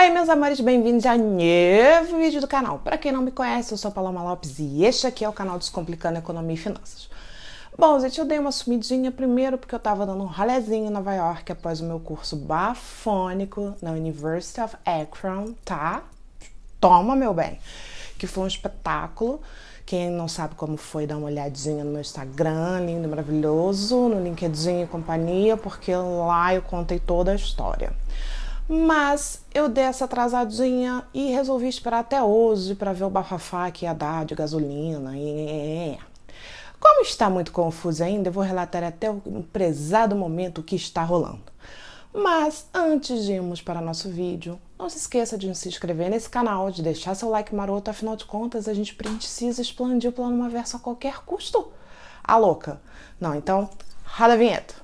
Oi, meus amores, bem-vindos a novo vídeo do canal. Para quem não me conhece, eu sou Paloma Lopes e este aqui é o canal Descomplicando Economia e Finanças. Bom, gente, eu dei uma sumidinha primeiro porque eu tava dando um rolezinho em Nova York após o meu curso bafônico na University of Akron, tá? Toma, meu bem! Que foi um espetáculo. Quem não sabe como foi, dá uma olhadinha no meu Instagram, lindo e maravilhoso, no LinkedIn e companhia, porque lá eu contei toda a história. Mas eu dei essa atrasadinha e resolvi esperar até hoje para ver o bafafá que ia dar de gasolina. Como está muito confuso ainda, eu vou relatar até o prezado momento que está rolando. Mas antes de irmos para nosso vídeo, não se esqueça de se inscrever nesse canal, de deixar seu like maroto, afinal de contas a gente precisa expandir o Plano Maverso a qualquer custo. A louca? Não, então roda a vinheta.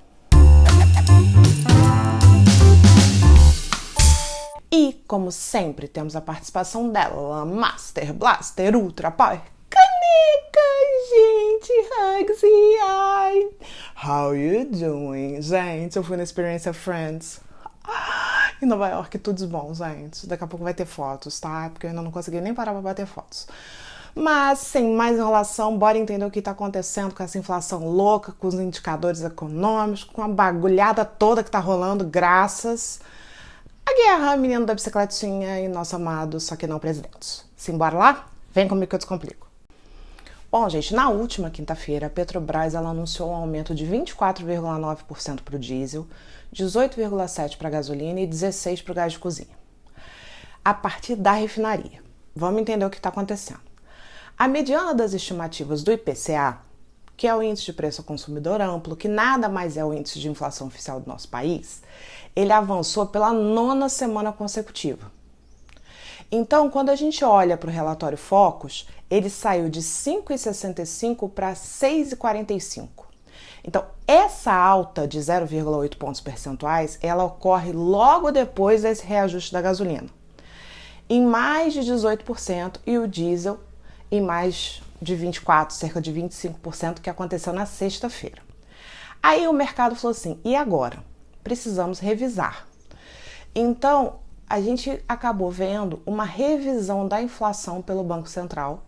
E, como sempre, temos a participação dela, Master Blaster Ultra Power Caneca, gente, hugs e ai. How you doing? Gente, eu fui na Experience of Friends em Nova York, tudo bom, gente. Daqui a pouco vai ter fotos, tá? Porque eu ainda não consegui nem parar pra bater fotos. Mas, sem mais enrolação, bora entender o que tá acontecendo com essa inflação louca, com os indicadores econômicos, com a bagulhada toda que tá rolando, graças a guerra, menino da bicicletinha e nosso amado, só que não presidente. Simbora lá? Vem comigo que eu descomplico. Bom, gente, na última quinta-feira, a Petrobras ela anunciou um aumento de 24,9% para o diesel, 18,7% para a gasolina e 16% para o gás de cozinha. A partir da refinaria. Vamos entender o que está acontecendo. A mediana das estimativas do IPCA, que é o Índice de Preço ao Consumidor Amplo, que nada mais é o índice de inflação oficial do nosso país, ele avançou pela 9ª semana consecutiva. Então, quando a gente olha para o relatório Focus, ele saiu de 5,65 para 6,45. Então, essa alta de 0,8 pontos percentuais, ela ocorre logo depois desse reajuste da gasolina, em mais de 18%, e o diesel em mais de 24%, cerca de 25%, que aconteceu na sexta-feira. Aí o mercado falou assim, e agora? Precisamos revisar. Então, a gente acabou vendo uma revisão da inflação pelo Banco Central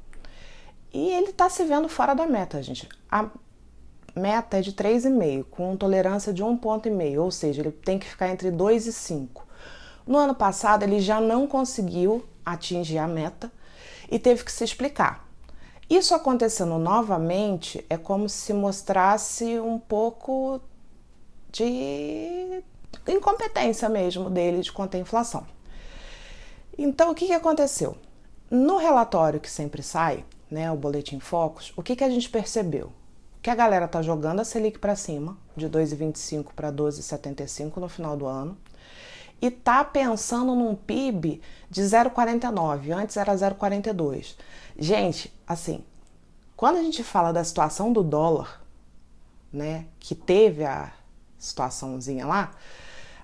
e ele está se vendo fora da meta, gente. A meta é de 3,5, com tolerância de 1,5 ponto, ou seja, ele tem que ficar entre 2 e 5. No ano passado, ele já não conseguiu atingir a meta e teve que se explicar. Isso acontecendo novamente é como se mostrasse um pouco de incompetência mesmo dele de conter a inflação. Então, o que aconteceu? No relatório que sempre sai, né, o Boletim Focus, o que a gente percebeu? Que a galera tá jogando a Selic para cima, de 2,25 para 12,75 no final do ano, e tá pensando num PIB de 0,49, antes era 0,42. Gente, assim, quando a gente fala da situação do dólar, né, que teve a situaçãozinha lá,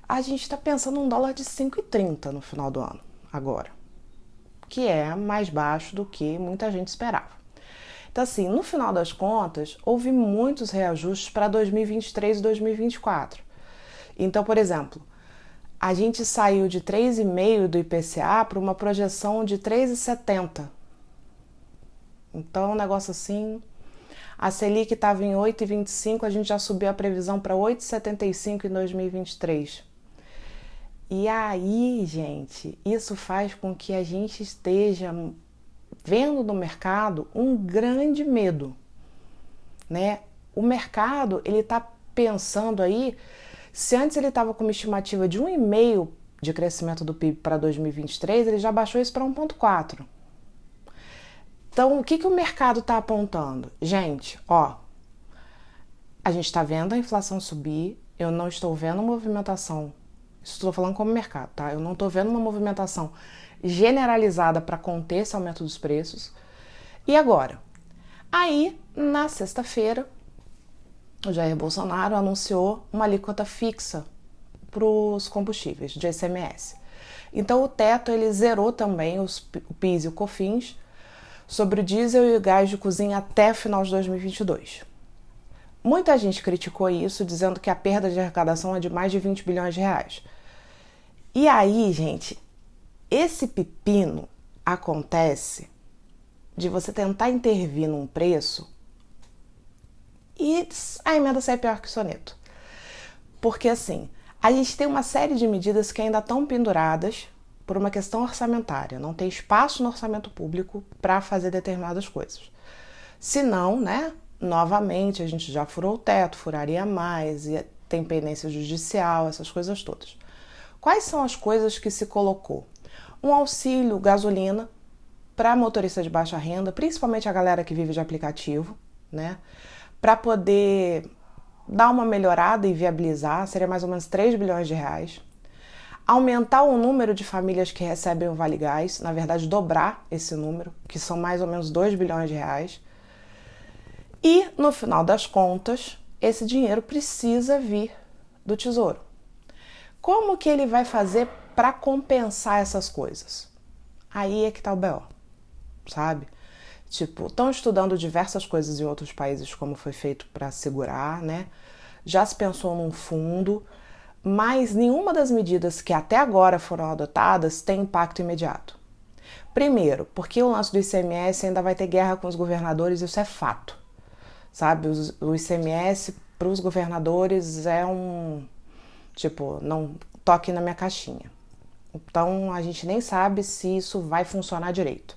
a gente tá pensando num dólar de 5,30 no final do ano, agora, que é mais baixo do que muita gente esperava. Então, assim, no final das contas, houve muitos reajustes para 2023 e 2024. Então, por exemplo, a gente saiu de 3,5% do IPCA para uma projeção de 3,70%. Então, um negócio assim, a Selic estava em 8,25%, a gente já subiu a previsão para 8,75% em 2023. E aí, gente, isso faz com que a gente esteja vendo no mercado um grande medo, né? O mercado, ele está pensando aí, se antes ele estava com uma estimativa de 1,5% de crescimento do PIB para 2023, ele já baixou isso para 1,4%. Então, o que o mercado está apontando? Gente, ó, a gente está vendo a inflação subir, eu não estou vendo movimentação, estou falando como mercado, tá? Eu não estou vendo uma movimentação generalizada para conter esse aumento dos preços. E agora? Aí, na sexta-feira, o Jair Bolsonaro anunciou uma alíquota fixa para os combustíveis de ICMS. Então, o teto ele zerou também o PIS e o COFINS sobre o diesel e o gás de cozinha até o final de 2022. Muita gente criticou isso, dizendo que a perda de arrecadação é de mais de 20 bilhões de reais. E aí, gente, Esse pepino acontece de você tentar intervir num preço e a emenda sai pior que o soneto. Porque assim, a gente tem uma série de medidas que ainda estão penduradas por uma questão orçamentária. Não tem espaço no orçamento público para fazer determinadas coisas. Se não, né, novamente a gente já furou o teto, furaria mais, e tem pendência judicial, essas coisas todas. Quais são as coisas que se colocou? Um auxílio gasolina para motorista de baixa renda, principalmente a galera que vive de aplicativo, né? Para poder dar uma melhorada e viabilizar, seria mais ou menos 3 bilhões de reais. Aumentar o número de famílias que recebem o Vale Gás, na verdade dobrar esse número, que são mais ou menos 2 bilhões de reais. E, no final das contas, esse dinheiro precisa vir do Tesouro. Como que ele vai fazer para compensar essas coisas? Aí é que tá o BO, sabe? Tipo, estão estudando diversas coisas em outros países, como foi feito para segurar, né? Já se pensou num fundo, mas nenhuma das medidas que até agora foram adotadas tem impacto imediato. Primeiro, porque o lance do ICMS ainda vai ter guerra com os governadores, isso é fato, sabe? O ICMS para os governadores é tipo, não toque na minha caixinha. Então, a gente nem sabe se isso vai funcionar direito.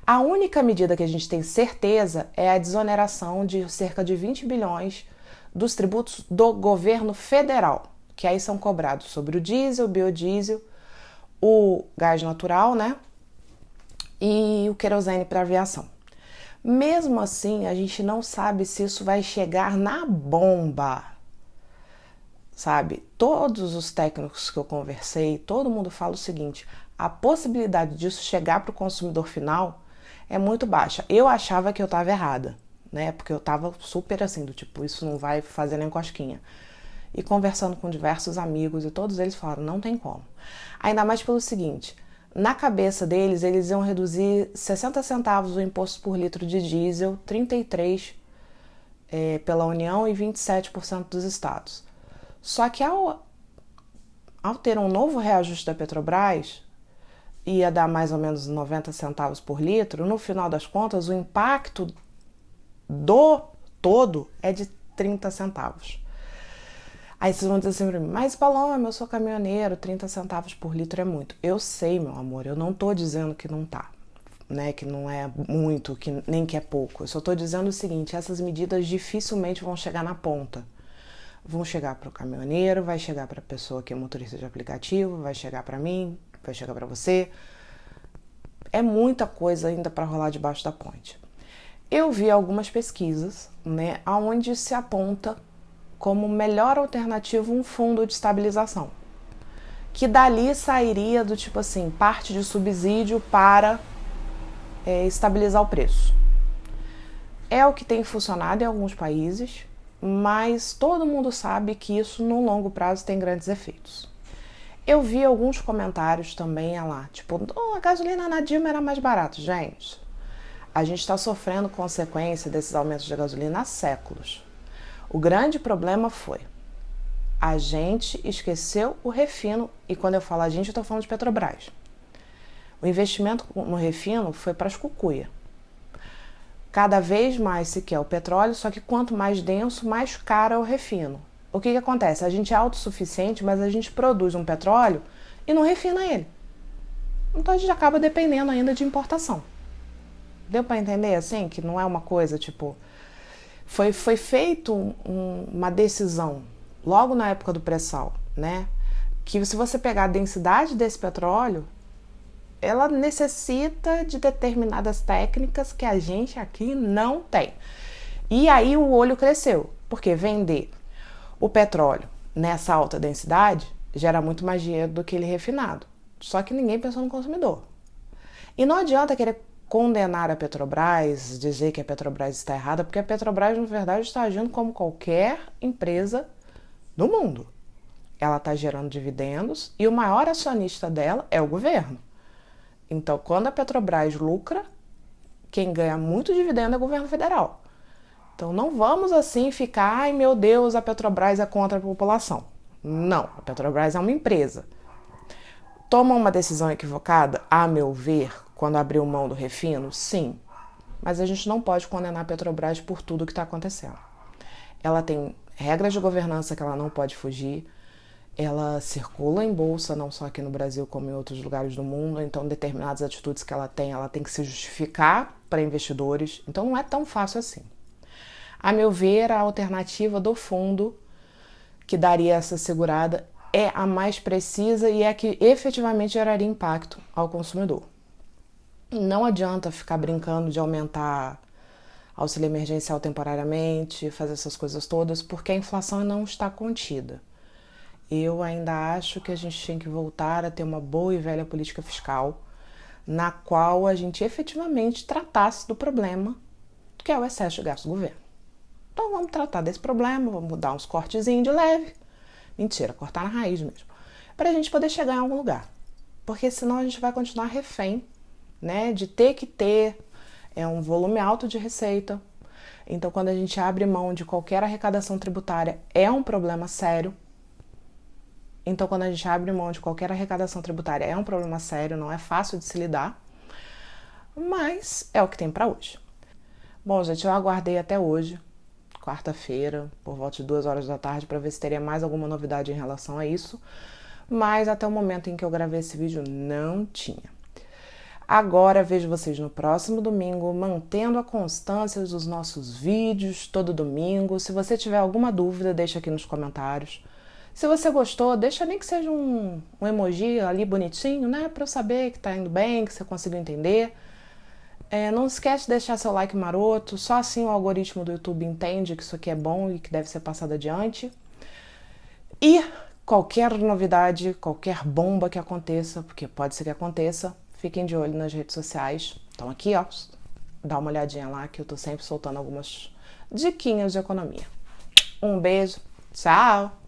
A única medida que a gente tem certeza é a desoneração de cerca de 20 bilhões dos tributos do governo federal, que aí são cobrados sobre o diesel, o biodiesel, o gás natural, né? E o querosene para aviação. Mesmo assim, a gente não sabe se isso vai chegar na bomba, sabe? Todos os técnicos que eu conversei, todo mundo fala o seguinte: a possibilidade disso chegar para o consumidor final é muito baixa. Eu achava que eu estava errada, né? Porque eu estava super assim, do tipo, isso não vai fazer nem cosquinha. E conversando com diversos amigos, e todos eles falaram, não tem como. Ainda mais pelo seguinte, na cabeça deles, eles iam reduzir 60 centavos o imposto por litro de diesel, 33 pela União e 27% dos estados. Só que ao ter um novo reajuste da Petrobras, ia dar mais ou menos 90 centavos por litro, no final das contas, o impacto do todo é de 30 centavos. Aí vocês vão dizer assim pra mim, mas Paloma, eu sou caminhoneiro, 30 centavos por litro é muito. Eu sei, meu amor, eu não tô dizendo que não tá, né, que não é muito, que nem que é pouco. Eu só tô dizendo o seguinte, essas medidas dificilmente vão chegar na ponta. Vão chegar para o caminhoneiro, vai chegar para a pessoa que é motorista de aplicativo, vai chegar para mim, vai chegar para você. É muita coisa ainda para rolar debaixo da ponte. Eu vi algumas pesquisas, né, onde se aponta como melhor alternativa um fundo de estabilização, que dali sairia do tipo assim, parte de subsídio para estabilizar o preço. É o que tem funcionado em alguns países, mas todo mundo sabe que isso no longo prazo tem grandes efeitos. Eu vi alguns comentários também lá, tipo, a gasolina na Dilma era mais barata. Gente, a gente está sofrendo consequência desses aumentos de gasolina há séculos. O grande problema foi, a gente esqueceu o refino, e quando eu falo a gente, eu estou falando de Petrobras. O investimento no refino foi para as cucuia. Cada vez mais se quer o petróleo, só que quanto mais denso, mais caro é o refino. O que acontece? A gente é autossuficiente, mas a gente produz um petróleo e não refina ele. Então a gente acaba dependendo ainda de importação. Deu para entender assim? Que não é uma coisa tipo... Foi feito uma decisão logo na época do pré-sal, né? Que se você pegar a densidade desse petróleo, ela necessita de determinadas técnicas que a gente aqui não tem. E aí o olho cresceu, porque vender o petróleo nessa alta densidade gera muito mais dinheiro do que ele refinado. Só que ninguém pensou no consumidor. E não adianta querer condenar a Petrobras, dizer que a Petrobras está errada, porque a Petrobras, na verdade, está agindo como qualquer empresa do mundo. Ela está gerando dividendos e o maior acionista dela é o governo. Então, quando a Petrobras lucra, quem ganha muito dividendo é o governo federal. Então, não vamos assim ficar, ai meu Deus, a Petrobras é contra a população. Não, a Petrobras é uma empresa. Toma uma decisão equivocada, a meu ver, quando abriu mão do refino? Sim. Mas a gente não pode condenar a Petrobras por tudo que está acontecendo. Ela tem regras de governança que ela não pode fugir. Ela circula em bolsa, não só aqui no Brasil, como em outros lugares do mundo. Então, determinadas atitudes que ela tem que se justificar para investidores. Então, não é tão fácil assim. A meu ver, a alternativa do fundo que daria essa segurada é a mais precisa e é a que efetivamente geraria impacto ao consumidor. Não adianta ficar brincando de aumentar auxílio emergencial temporariamente, fazer essas coisas todas, porque a inflação não está contida. Eu ainda acho que a gente tem que voltar a ter uma boa e velha política fiscal, na qual a gente efetivamente tratasse do problema que é o excesso de gasto do governo. Então vamos tratar desse problema, vamos dar uns cortezinhos de leve. Mentira, cortar na raiz mesmo. Para a gente poder chegar em algum lugar. Porque senão a gente vai continuar refém, né? De ter que ter um volume alto de receita. Então, quando a gente abre mão de qualquer arrecadação tributária, é um problema sério. Então, quando a gente abre mão de qualquer arrecadação tributária, é um problema sério, não é fácil de se lidar. Mas é o que tem para hoje. Bom, gente, eu aguardei até hoje, quarta-feira, por volta de 2 horas da tarde, para ver se teria mais alguma novidade em relação a isso. Mas até o momento em que eu gravei esse vídeo, não tinha. Agora vejo vocês no próximo domingo, mantendo a constância dos nossos vídeos todo domingo. Se você tiver alguma dúvida, deixa aqui nos comentários. Se você gostou, deixa nem que seja um emoji ali bonitinho, né? Para eu saber que tá indo bem, que você conseguiu entender. Não esquece de deixar seu like maroto, só assim o algoritmo do YouTube entende que isso aqui é bom e que deve ser passado adiante. E qualquer novidade, qualquer bomba que aconteça, porque pode ser que aconteça, fiquem de olho nas redes sociais. Então aqui, ó, dá uma olhadinha lá que eu tô sempre soltando algumas diquinhas de economia. Um beijo, tchau!